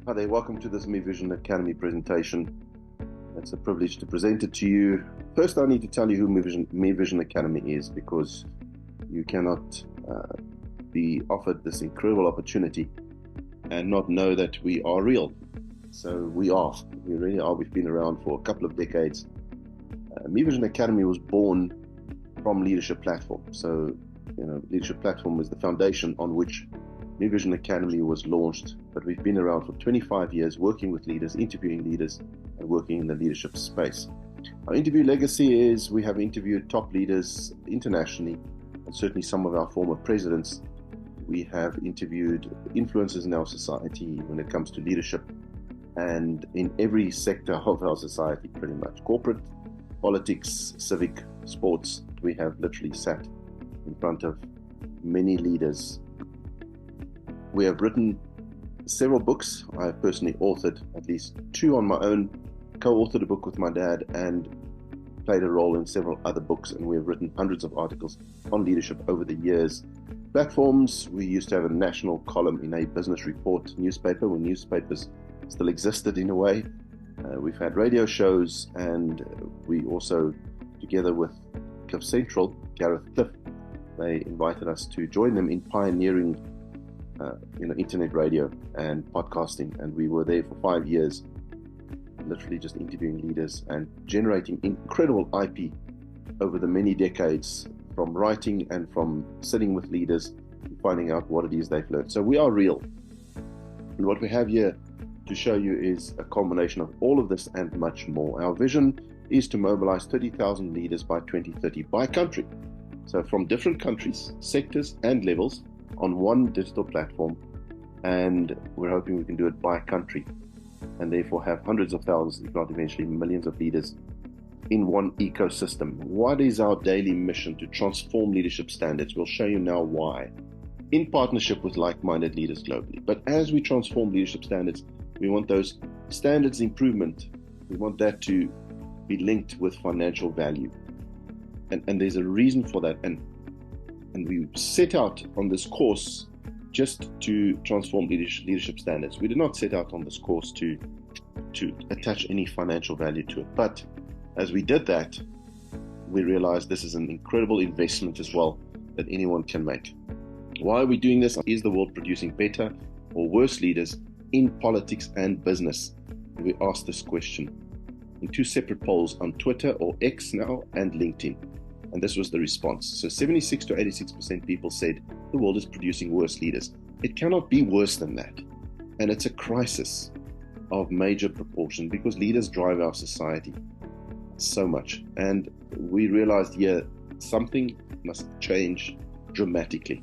Hi there, welcome to this Mobilization Academy presentation. It's a privilege to present it to you. First, I need to tell you who Mobilization Academy is, because you cannot be offered this incredible opportunity and not know that we are real. So we really are. We've been around for a couple of decades. Mobilization Academy was born from Leadership Platform. So, Leadership Platform is the foundation on which Mobilization Academy was launched, but we've been around for 25 years working with leaders, interviewing leaders, and working in the leadership space. Our interview legacy is we have interviewed top leaders internationally, and certainly some of our former presidents. We have interviewed influencers in our society when it comes to leadership, and in every sector of our society, pretty much. Corporate, politics, civic, sports. We have literally sat in front of many leaders. We have written several books. I have personally authored at least 2 on my own, co-authored a book with my dad, and played a role in several other books, and we have written hundreds of articles on leadership over the years. Platforms, we used to have a national column in a business report newspaper when newspapers still existed in a way. We've had radio shows, and we also, together with Cliff Central, Gareth Cliff, they invited us to join them in pioneering internet radio and podcasting, and we were there for 5 years, literally just interviewing leaders and generating incredible IP over the many decades, from writing and from sitting with leaders and finding out what it is they've learned. So we are real, and what we have here to show you is a combination of all of this and much more. Our vision is to mobilize 30,000 leaders by 2030 by country, so from different countries, sectors and levels, on one digital platform, and we're hoping we can do it by country, and therefore have hundreds of thousands, if not eventually millions of leaders in one ecosystem. What is our daily mission? To transform leadership standards. We'll show you now why, in partnership with like-minded leaders globally. But as we transform leadership standards, we want those standards improvement, we want that to be linked with financial value, and there's a reason for that. And we set out on this course just to transform leadership standards. We did not set out on this course to attach any financial value to it. But as we did that, we realized this is an incredible investment as well that anyone can make. Why are we doing this? Is the world producing better or worse leaders in politics and business? We asked this question in 2 separate polls on Twitter, or X now, and LinkedIn. And this was the response. So 76 to 86% people said the world is producing worse leaders. It cannot be worse than that. And it's a crisis of major proportion, because leaders drive our society so much. And we realized here something must change dramatically.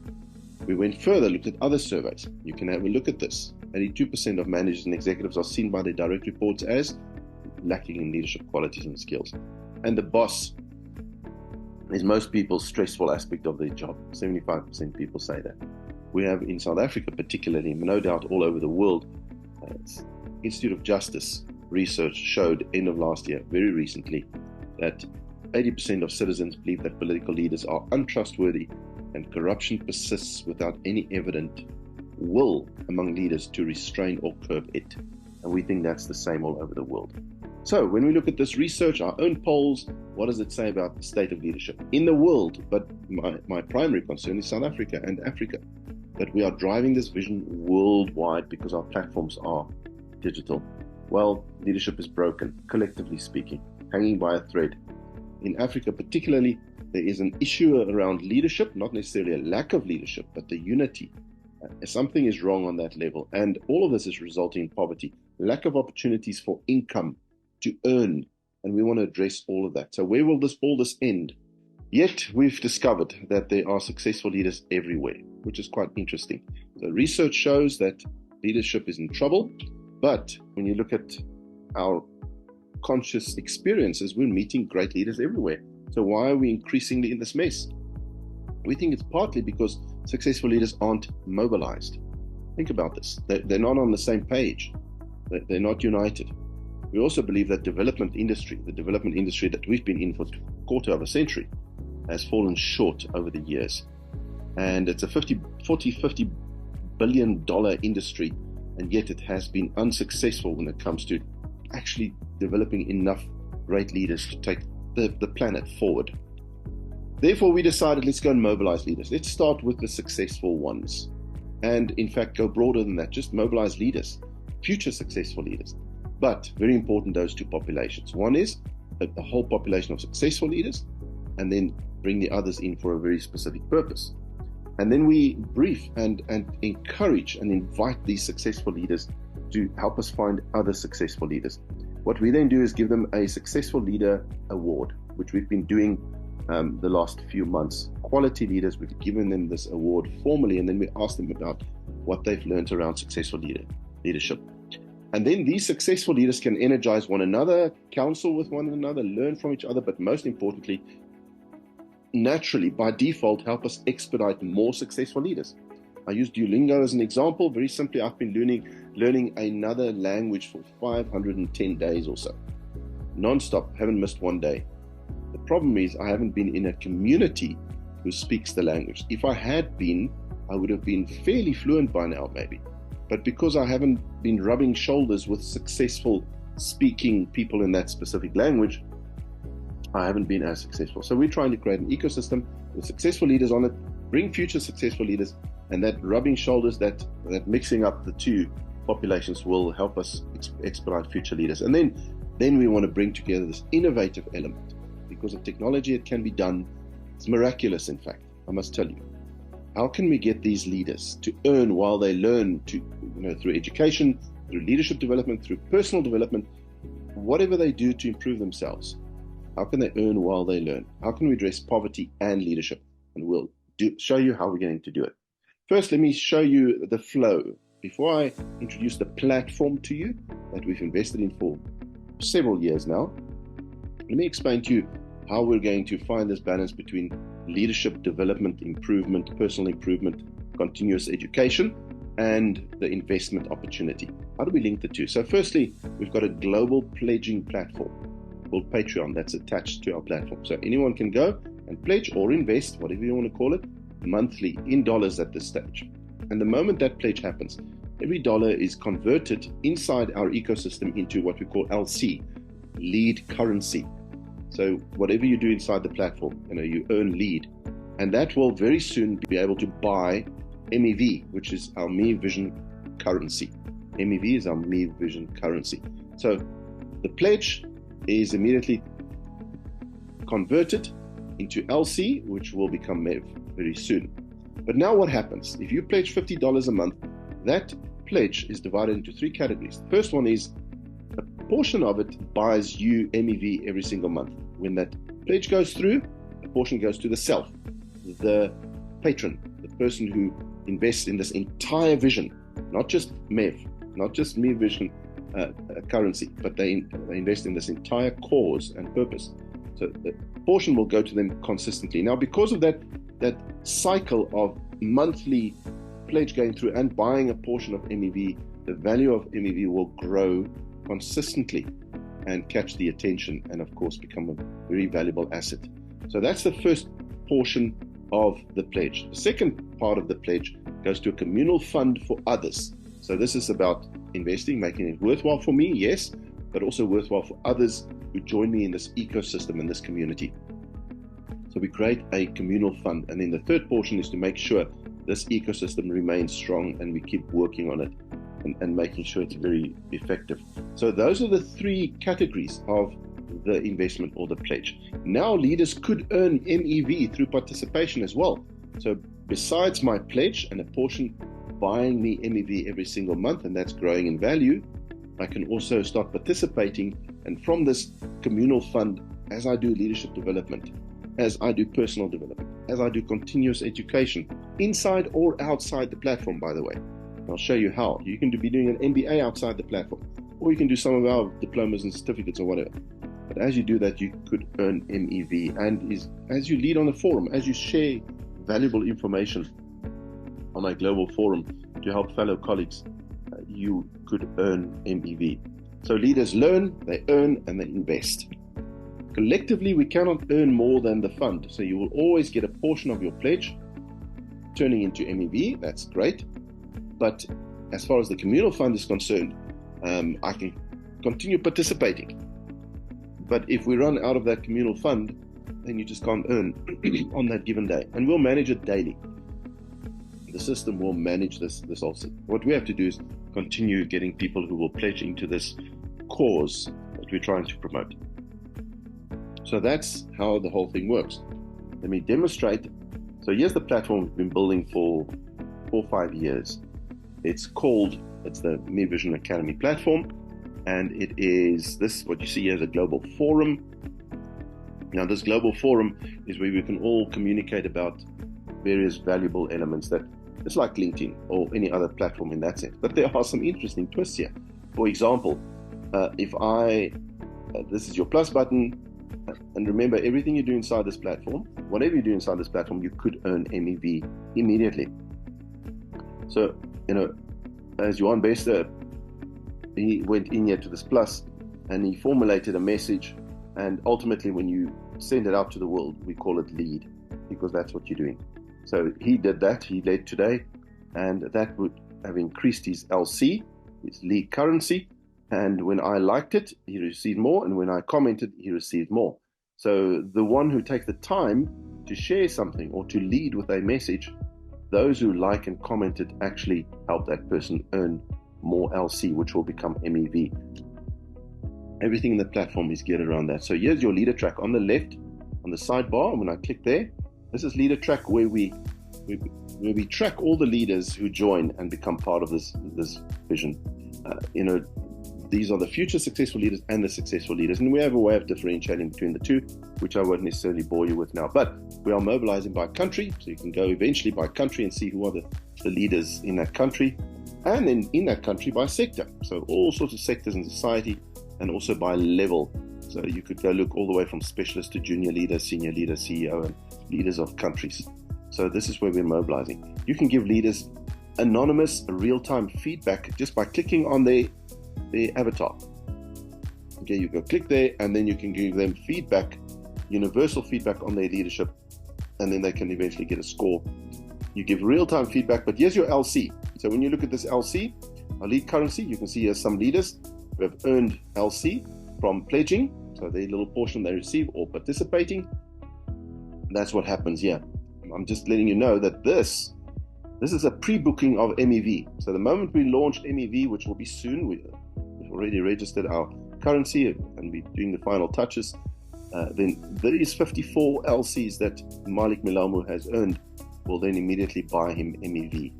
We went further, looked at other surveys. You can have a look at this. 82% of managers and executives are seen by their direct reports as lacking in leadership qualities and skills. And the boss is most people's stressful aspect of their job. 75% people say that. We have in South Africa particularly, no doubt all over the world, Institute of Justice research showed end of last year, very recently, that 80% of citizens believe that political leaders are untrustworthy, and corruption persists without any evident will among leaders to restrain or curb it. And we think that's the same all over the world. So when we look at this research, our own polls, what does it say about the state of leadership in the world? But my primary concern is South Africa and Africa. But we are driving this vision worldwide because our platforms are digital. Well, leadership is broken, collectively speaking, hanging by a thread. In Africa particularly, there is an issue around leadership, not necessarily a lack of leadership, but the unity. Something is wrong on that level. And all of this is resulting in poverty, lack of opportunities for income to earn, and we want to address all of that. So where will all this end? Yet we've discovered that there are successful leaders everywhere, which is quite interesting. So research shows that leadership is in trouble, but when you look at our conscious experiences, we're meeting great leaders everywhere. So why are we increasingly in this mess? We think it's partly because successful leaders aren't mobilized. Think about this. They're not on the same page. They're not united. We also believe that the development industry that we've been in for a quarter of a century, has fallen short over the years. And it's a $50 billion industry and yet it has been unsuccessful when it comes to actually developing enough great leaders to take the planet forward. Therefore, we decided, let's go and mobilize leaders. Let's start with the successful ones. And in fact, go broader than that, just mobilize leaders, future successful leaders. But very important, those two populations. One is a whole population of successful leaders, and then bring the others in for a very specific purpose. And then we brief and encourage and invite these successful leaders to help us find other successful leaders. What we then do is give them a Successful Leader Award, which we've been doing the last few months. Quality leaders, we've given them this award formally, and then we ask them about what they've learned around successful leadership. And then these successful leaders can energize one another, counsel with one another, learn from each other, but most importantly, naturally, by default, help us expedite more successful leaders. I use Duolingo as an example. Very simply, I've been learning another language for 510 days or so. Non-stop, haven't missed one day. The problem is I haven't been in a community who speaks the language. If I had been, I would have been fairly fluent by now, maybe. But because I haven't been rubbing shoulders with successful speaking people in that specific language, I haven't been as successful. So we're trying to create an ecosystem with successful leaders on it, bring future successful leaders, and that rubbing shoulders, that mixing up the two populations will help us expedite future leaders. And then we want to bring together this innovative element. Because of technology, it can be done. It's miraculous, in fact, I must tell you. How can we get these leaders to earn while they learn, through education, through leadership development, through personal development, whatever they do to improve themselves? How can they earn while they learn? How can we address poverty and leadership? And we'll show you how we're going to do it. First, let me show you the flow. Before I introduce the platform to you that we've invested in for several years now, let me explain to you how we're going to find this balance between leadership development, improvement, personal improvement, continuous education, and the investment opportunity. How do we link the two? So firstly, we've got a global pledging platform called Patreon that's attached to our platform. So anyone can go and pledge or invest, whatever you want to call it, monthly in dollars at this stage. And the moment that pledge happens, every dollar is converted inside our ecosystem into what we call LC, lead currency. So whatever you do inside the platform, you earn lead. And that will very soon be able to buy MEV, which is our Me Vision currency. MEV is our Me Vision currency. So the pledge is immediately converted into LC, which will become MEV very soon. But now what happens? If you pledge $50 a month, that pledge is divided into three categories. The first one is a portion of it buys you MEV every single month. When that pledge goes through, a portion goes to the self, the patron, the person who invests in this entire vision, not just MEV, not just Me Vision currency, but they invest in this entire cause and purpose. So the portion will go to them consistently. Now, because of that cycle of monthly pledge going through and buying a portion of MEV, the value of MEV will grow consistently and catch the attention and, of course, become a very valuable asset. So that's the first portion of the pledge. The second part of the pledge goes to a communal fund for others. So this is about investing, making it worthwhile for me, yes, but also worthwhile for others who join me in this ecosystem, in this community. So we create a communal fund. And then the third portion is to make sure this ecosystem remains strong and we keep working on it and making sure it's very effective. So those are the three categories of the investment or the pledge. Now leaders could earn MEV through participation as well. So besides my pledge and a portion buying me MEV every single month, and that's growing in value, I can also start participating. And from this communal fund, as I do leadership development, as I do personal development, as I do continuous education, inside or outside the platform, by the way. I'll show you how. You can be doing an MBA outside the platform, or you can do some of our diplomas and certificates or whatever. But as you do that, you could earn MEV. And as you lead on a forum, as you share valuable information on a global forum to help fellow colleagues, you could earn MEV. So leaders learn, they earn, and they invest. Collectively, we cannot earn more than the fund. So you will always get a portion of your pledge turning into MEV. That's great. But as far as the communal fund is concerned, I can continue participating. But if we run out of that communal fund, then you just can't earn on that given day. And we'll manage it daily. The system will manage this also. What we have to do is continue getting people who will pledge into this cause that we're trying to promote. So that's how the whole thing works. Let me demonstrate. So here's the platform we've been building for 4 or 5 years. It's the Me Vision Academy platform, and it is this, what you see here is a global forum. Now this global forum is where we can all communicate about various valuable elements that it's like LinkedIn or any other platform in that sense. But there are some interesting twists here. For example, this is your plus button, and remember, everything you do inside this platform, whatever you do inside this platform, you could earn MEV immediately. So, as Johan Bester, he went in here to this plus and he formulated a message, and ultimately when you send it out to the world, we call it lead, because that's what you're doing. So he did that, he led today, and that would have increased his LC, his lead currency, and when I liked it, he received more, and when I commented, he received more. So the one who takes the time to share something or to lead with a message, those who like and commented actually help that person earn more LC, which will become MEV. Everything in the platform is geared around that. So here's your leader track on the left, on the sidebar, and when I click there, this is leader track where we track all the leaders who join and become part of this vision. These are the future successful leaders and the successful leaders, and we have a way of differentiating between the two, which I won't necessarily bore you with now. But we are mobilizing by country, so you can go eventually by country and see who are the leaders in that country, and then in that country by sector. So all sorts of sectors in society, and also by level. So you could go look all the way from specialist to junior leader, senior leader, CEO, and leaders of countries. So this is where we're mobilizing. You can give leaders anonymous, real-time feedback just by clicking on their avatar. Okay, you go click there, and then you can give them feedback, universal feedback on their leadership, and then they can eventually get a score. You give real-time feedback, but here's your LC. So when you look at this LC, our lead currency, you can see here's some leaders who have earned LC from pledging, so their little portion they receive, or participating. That's what happens here. I'm just letting you know that this is a pre-booking of MEV. So the moment we launched MEV, which will be soon, we've already registered our currency and we're doing the final touches, then there is 54 LCs that Malik Milamu has earned will then immediately buy him MEV,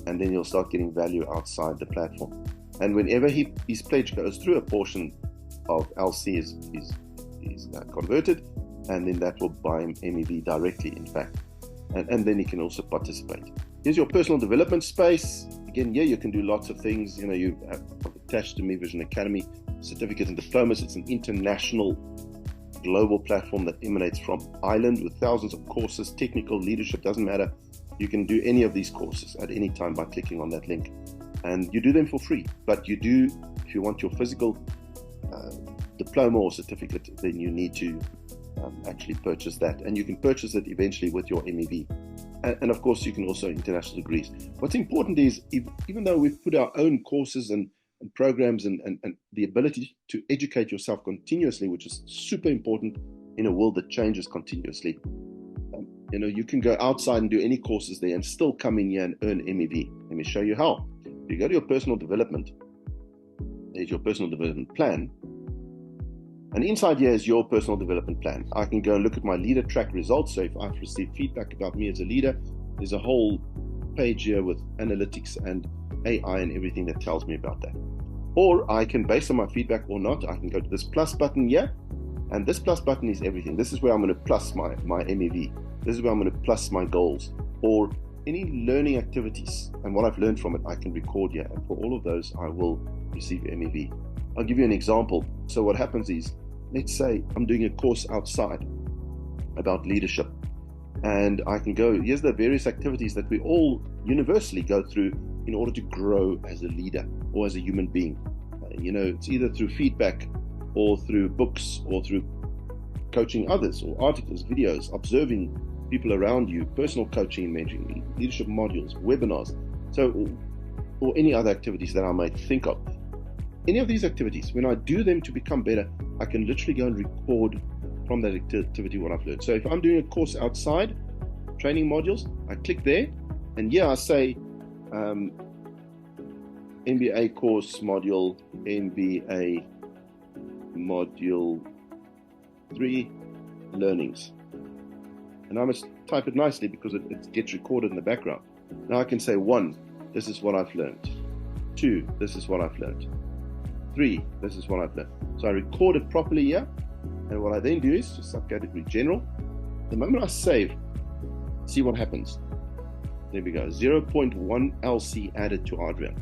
and then he'll start getting value outside the platform. And whenever his pledge goes through, a portion of LC is converted, and then that will buy him MEV directly, in fact, and then he can also participate. Here's your personal development space. Again, yeah, you can do lots of things. You have attached to Me Vision Academy certificates and diplomas. It's an international global platform that emanates from Ireland with thousands of courses. Technical leadership, doesn't matter. You can do any of these courses at any time by clicking on that link, and you do them for free. But you do, if you want your physical diploma or certificate, then you need to actually purchase that, and you can purchase it eventually with your MEV. And of course, you can also international degrees. What's important is, even though we've put our own courses and programs and the ability to educate yourself continuously, which is super important in a world that changes continuously, you can go outside and do any courses there and still come in here and earn MEV. Let me show you how. If you go to your personal development, there's your personal development plan. And inside here is your personal development plan. I can go and look at my leader track results. So if I've received feedback about me as a leader, there's a whole page here with analytics and AI and everything that tells me about that. Or I can, based on my feedback or not, I can go to this plus button here. And this plus button is everything. This is where I'm going to plus my MEV. This is where I'm going to plus my goals or any learning activities. And what I've learned from it, I can record here. And for all of those, I will receive MEV. I'll give you an example. So what happens is, let's say I'm doing a course outside about leadership, and I can go, here's the various activities that we all universally go through in order to grow as a leader or as a human being. It's either through feedback or through books or through coaching others or articles, videos, observing people around you, personal coaching and mentoring, leadership modules, webinars. So or any other activities that I might think of. Any of these activities, when I do them to become better, I can literally go and record from that activity what I've learned. So if I'm doing a course outside, training modules, I click there, and here I say MBA course module, MBA module 3 learnings. And I must type it nicely because it gets recorded in the background. Now I can say 1, this is what I've learned. 2, this is what I've learned. 3, this is what I've learned. So I record it properly here. And what I then do is just subcategory general. The moment I save, see what happens. There we go, 0.1 LC added to Adrian.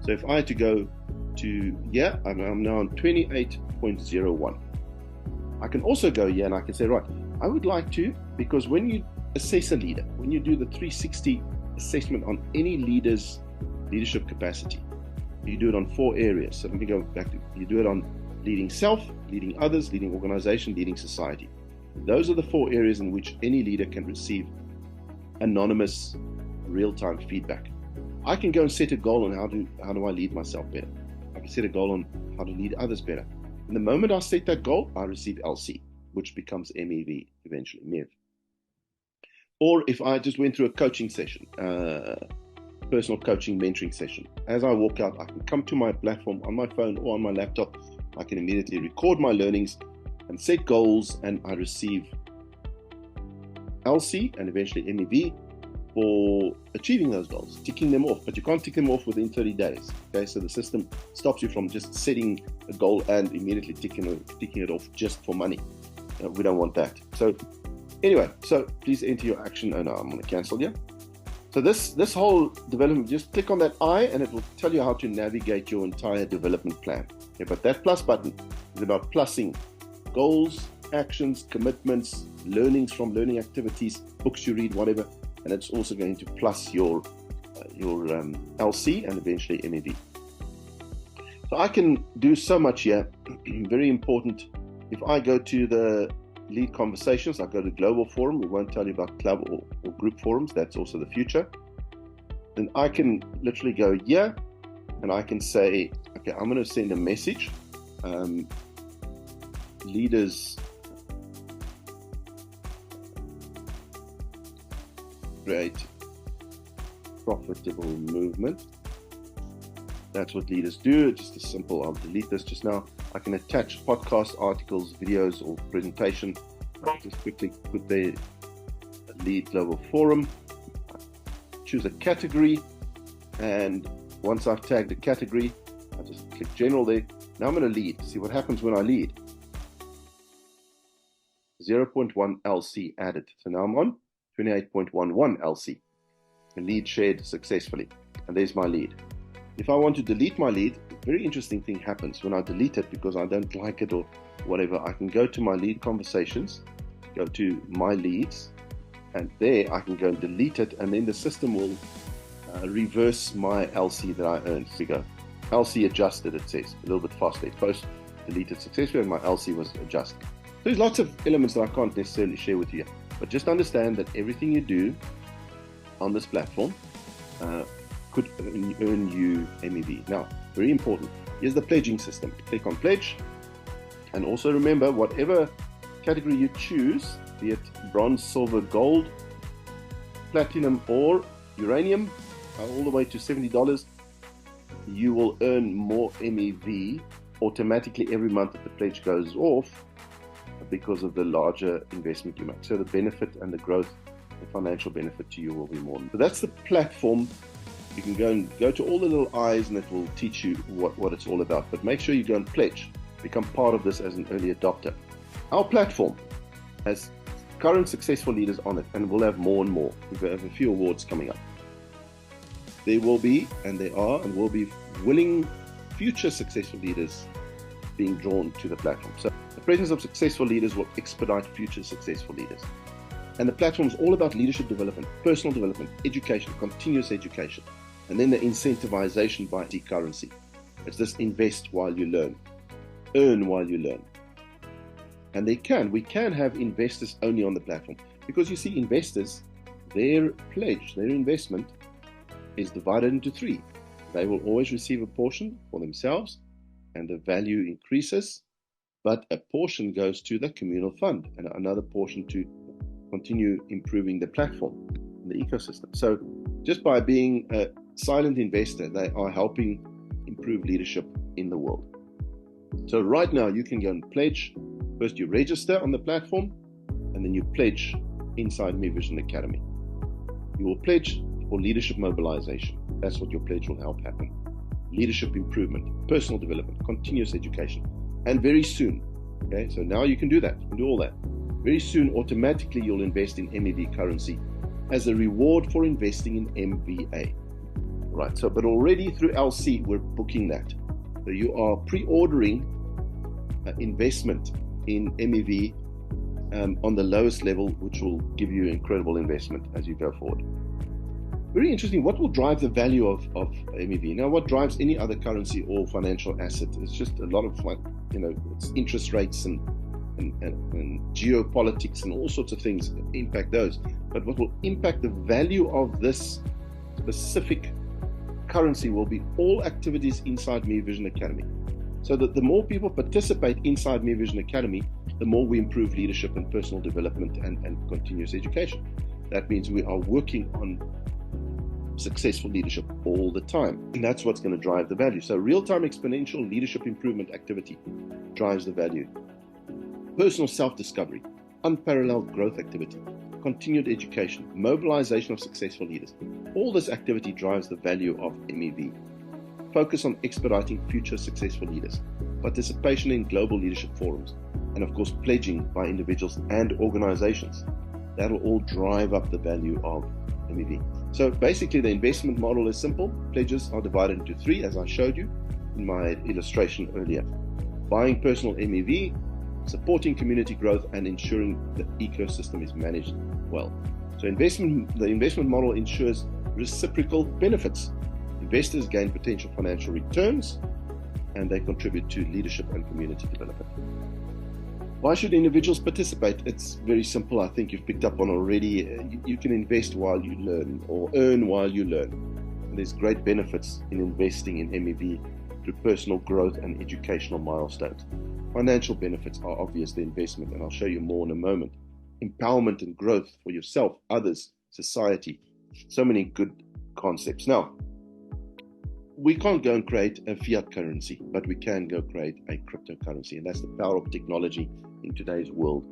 So if I had to go to, I'm now on 28.01. I can also go here and I can say, right, I would like to, because when you assess a leader, when you do the 360 assessment on any leader's leadership capacity, you do it on 4 areas. So let me go back to, you do it on leading self, leading others, leading organization, leading society. Those are the 4 areas in which any leader can receive anonymous, real-time feedback. I can go and set a goal on how do I lead myself better. I can set a goal on how to lead others better. And the moment I set that goal, I receive LC, which becomes MEV eventually, MEV. Or if I just went through a coaching session, personal coaching, mentoring session, as I walk out, I can come to my platform on my phone or on my laptop. I can immediately record my learnings and set goals, and I receive LC and eventually MEV for achieving those goals, ticking them off. But you can't tick them off within 30 days. Okay, so the system stops you from just setting a goal and immediately ticking it off just for money. We don't want that. So anyway, so please enter your action. Oh no, I'm going to cancel here. So this whole development, just click on that I and it will tell you how to navigate your entire development plan. Okay, but that plus button is about plussing goals, actions, commitments, learnings from learning activities, books you read, whatever. And it's also going to plus your LC and eventually MEV. So I can do so much here. Very important. If I go to the lead conversations, I go to global forum. We won't tell you about club or group forums. That's also the future. Then I can literally go here and I can say, okay, I'm going to send a message. Leaders create profitable movement. That's what leaders do. It's just a simple, I'll delete this just now. I can attach podcast articles, videos, or presentation. I'll just quickly put the lead global forum. Choose a category, and once I've tagged a category, I just click general there. Now I'm going to lead. See what happens when I lead. 0.1 LC added. So now I'm on 28.11 LC. The lead shared successfully. And there's my lead. If I want to delete my lead, a very interesting thing happens when I delete it because I don't like it or whatever. I can go to my lead conversations, go to my leads, and there I can go and delete it, and then the system will reverse my LC that I earned. Here we go. LC adjusted, it says, a little bit faster. Post deleted successfully, and my LC was adjusted. So there's lots of elements that I can't necessarily share with you, but just understand that everything you do on this platform could earn you MEV. Now, very important, here's the pledging system. Click on pledge, and also remember, whatever category you choose, be it bronze, silver, gold, platinum, or uranium, all the way to $70, you will earn more MEV automatically every month that the pledge goes off because of the larger investment you make. So the benefit and the growth, the financial benefit to you will be more. So that's the platform. You can go to all the little I's and it will teach you what it's all about. But make sure you go and pledge. Become part of this as an early adopter. Our platform has current successful leaders on it, and we'll have more and more. We have a few awards coming up. There will be, and there are, and will be willing future successful leaders being drawn to the platform. So the presence of successful leaders will expedite future successful leaders. And the platform is all about leadership development, personal development, education, continuous education, and then the incentivization by currency. It's this invest while you learn, earn while you learn. And we can have investors only on the platform, because you see, investors, their pledge, their investment is divided into 3. They will always receive a portion for themselves and the value increases, but a portion goes to the communal fund and another portion to continue improving the platform and the ecosystem. So just by being a silent investor, they are helping improve leadership in the world. So right now you can go and pledge. First you register on the platform and then you pledge inside Me Vision Academy. You will pledge for leadership mobilization. That's what your pledge will help happen. Leadership improvement, personal development, continuous education. And very soon, okay, so now you can do that, you can do all that. Very soon, automatically you'll invest in MEV currency as a reward for investing in MVA. Right, so but already through LC, we're booking that. So you are pre-ordering investment in MEV on the lowest level, which will give you incredible investment as you go forward. Very interesting. What will drive the value of MEV? Now, what drives any other currency or financial asset is just a lot of it's interest rates and geopolitics and all sorts of things that impact those. But what will impact the value of this specific currency will be all activities inside Me Vision Academy. So that the more people participate inside Me Vision Academy, the more we improve leadership and personal development and continuous education. That means we are working on successful leadership all the time. And that's what's going to drive the value. So real-time exponential leadership improvement activity drives the value. Personal self-discovery, unparalleled growth activity, continued education, mobilization of successful leaders. All this activity drives the value of MEV. Focus on expediting future successful leaders, participation in global leadership forums, and of course pledging by individuals and organizations. That will all drive up the value of MEV. So basically the investment model is simple. Pledges are divided into three, as I showed you in my illustration earlier. Buying personal MEV, supporting community growth, and ensuring the ecosystem is managed well. So the investment model ensures reciprocal benefits. Investors gain potential financial returns, and they contribute to leadership and community development. Why should individuals participate? It's very simple. I think you've picked up on already. You can invest while you learn or earn while you learn. And there's great benefits in investing in MEV through personal growth and educational milestones. Financial benefits are obvious, the investment, and I'll show you more in a moment. Empowerment and growth for yourself, others, society. So many good concepts. Now, we can't go and create a fiat currency, but we can go create a cryptocurrency, and that's the power of technology in today's world.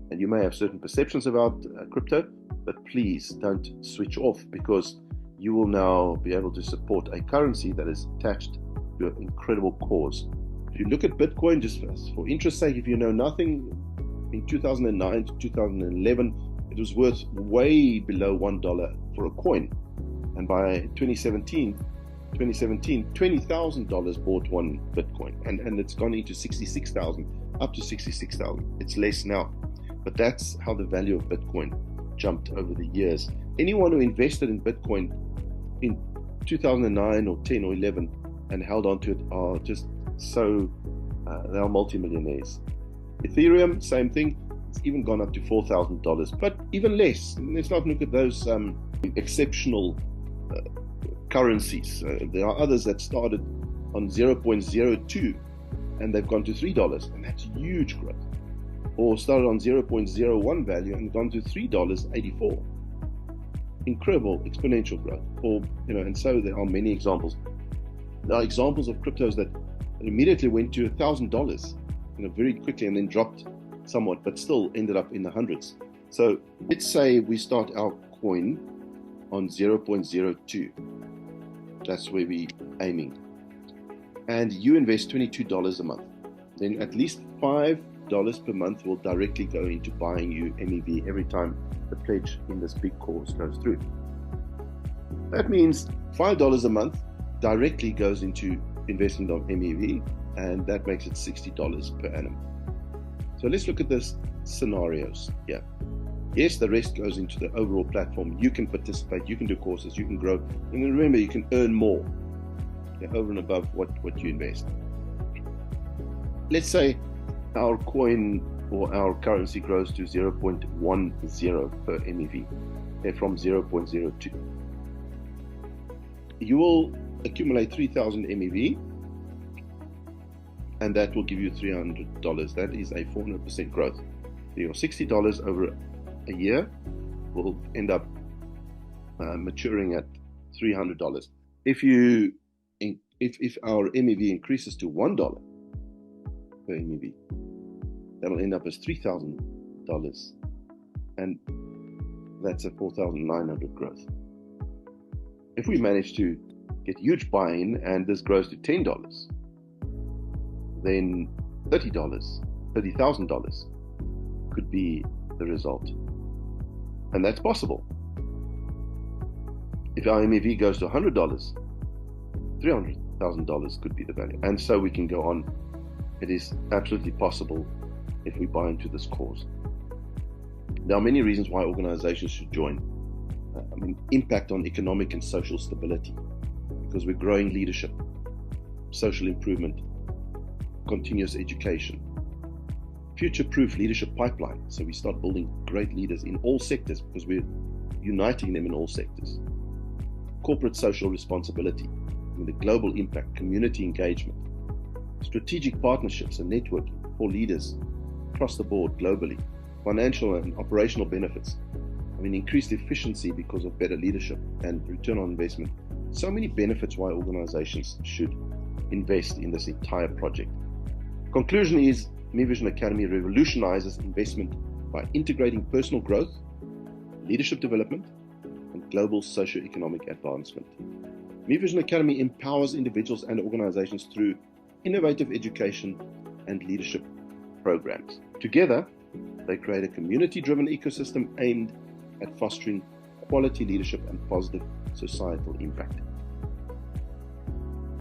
And you may have certain perceptions about crypto, but please don't switch off, because you will now be able to support a currency that is attached to an incredible cause. If you look at Bitcoin, just for interest's sake, if you know nothing, in 2009 to 2011, it was worth way below $1 for a coin. And by 2017, $20,000 bought one Bitcoin, and it's gone into 66,000, up to 66,000. It's less now, but that's how the value of Bitcoin jumped over the years. Anyone who invested in Bitcoin in 2009 or 10 or 11 and held on to it are just so, they are multimillionaires. Ethereum, same thing. It's even gone up to $4,000, but even less. Let's not look at those exceptional currencies. There are others that started on 0.02 and they've gone to $3, and that's huge growth. Or started on 0.01 value and gone to $3.84. Incredible exponential growth. Or and so there are many examples. There are examples of cryptos that immediately went to $1,000, very quickly, and then dropped somewhat, but still ended up in the hundreds. So let's say we start our coin on 0.02. That's where we're aiming. And you invest $22 a month. Then at least $5 per month will directly go into buying you MEV every time the pledge in this big cause goes through. That means $5 a month directly goes into investment of MEV, and that makes it $60 per annum. So let's look at this scenarios here. Yes, the rest goes into the overall platform. You can participate, you can do courses, you can grow. And remember, you can earn more over and above what you invest. Let's say our coin or our currency grows to 0.10 per MEV from 0.02. You will accumulate 3,000 MEV, and that will give you $300. That is a 400% growth. So your $60 over a year will end up maturing at $300. If our MEV increases to $1 per MEV, that will end up as $3,000, and that's a 4,900 growth. If we manage to get huge buy-in and this grows to $10, then $30,000 could be the result, and that's possible. If our MEV goes to $100, $300,000 could be the value, and so we can go on. It is absolutely possible if we buy into this cause. There are many reasons why organizations should join. Impact on economic and social stability, because we're growing leadership, social improvement, continuous education, future-proof leadership pipeline, so we start building great leaders in all sectors because we're uniting them in all sectors. Corporate social responsibility, the global impact, community engagement, strategic partnerships and networking for leaders across the board globally, financial and operational benefits, increased efficiency because of better leadership and return on investment. So many benefits why organizations should invest in this entire project. Conclusion is, Me Vision Academy revolutionizes investment by integrating personal growth, leadership development, and global socio-economic advancement. Me Vision Academy empowers individuals and organizations through innovative education and leadership programs. Together, they create a community-driven ecosystem aimed at fostering quality leadership and positive societal impact.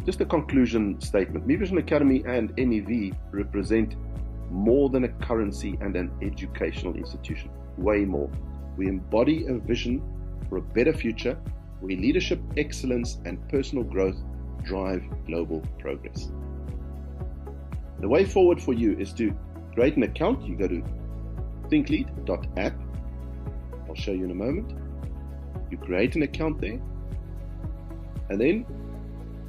Just a conclusion statement. Me Vision Academy and MEV represent more than a currency and an educational institution. Way more. We embody a vision for a better future where leadership, excellence, and personal growth drive global progress. The way forward for you is to create an account. You go to thinklead.app. I'll show you in a moment. You create an account there, and then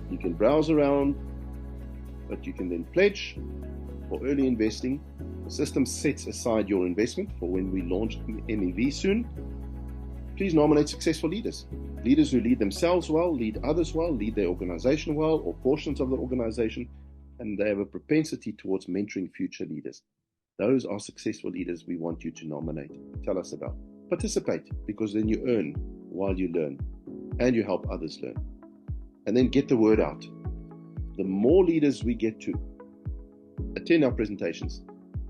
you can browse around, but you can then pledge for early investing. The system sets aside your investment for when we launch MEV soon. Please nominate successful leaders. Leaders who lead themselves well, lead others well, lead their organization well, or portions of the organization, and they have a propensity towards mentoring future leaders. Those are successful leaders we want you to nominate. Tell us about. Participate, because then you earn while you learn, and you help others learn. And then get the word out. The more leaders we get to attend our presentations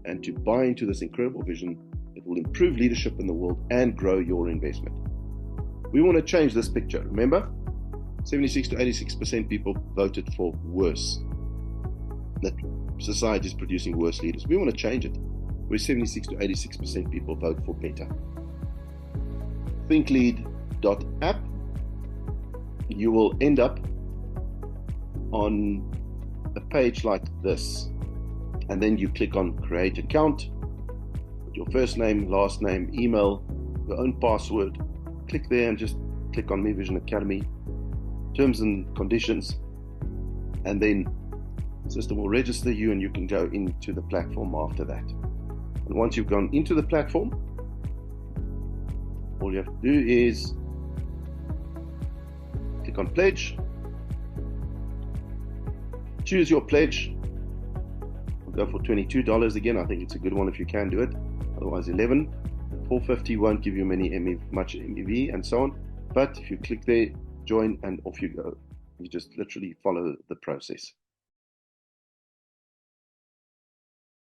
and to buy into this incredible vision, it will improve leadership in the world and grow your investment. We want to change this picture. Remember, 76 to 86% people voted for worse. That society is producing worse leaders. We want to change it, where 76 to 86% people vote for better. thinklead.app. You will end up on a page like this, and then you click on create account, put your first name, last name, email, your own password. Click there and just click on Me Vision Academy, terms and conditions, and then the system will register you and you can go into the platform after that. And once you've gone into the platform, all you have to do is click on pledge, choose your pledge. We'll go for $22 again. I think it's a good one if you can do it. Otherwise, $11. $4.50 won't give you much MEV and so on. But if you click there, join, and off you go. You just literally follow the process.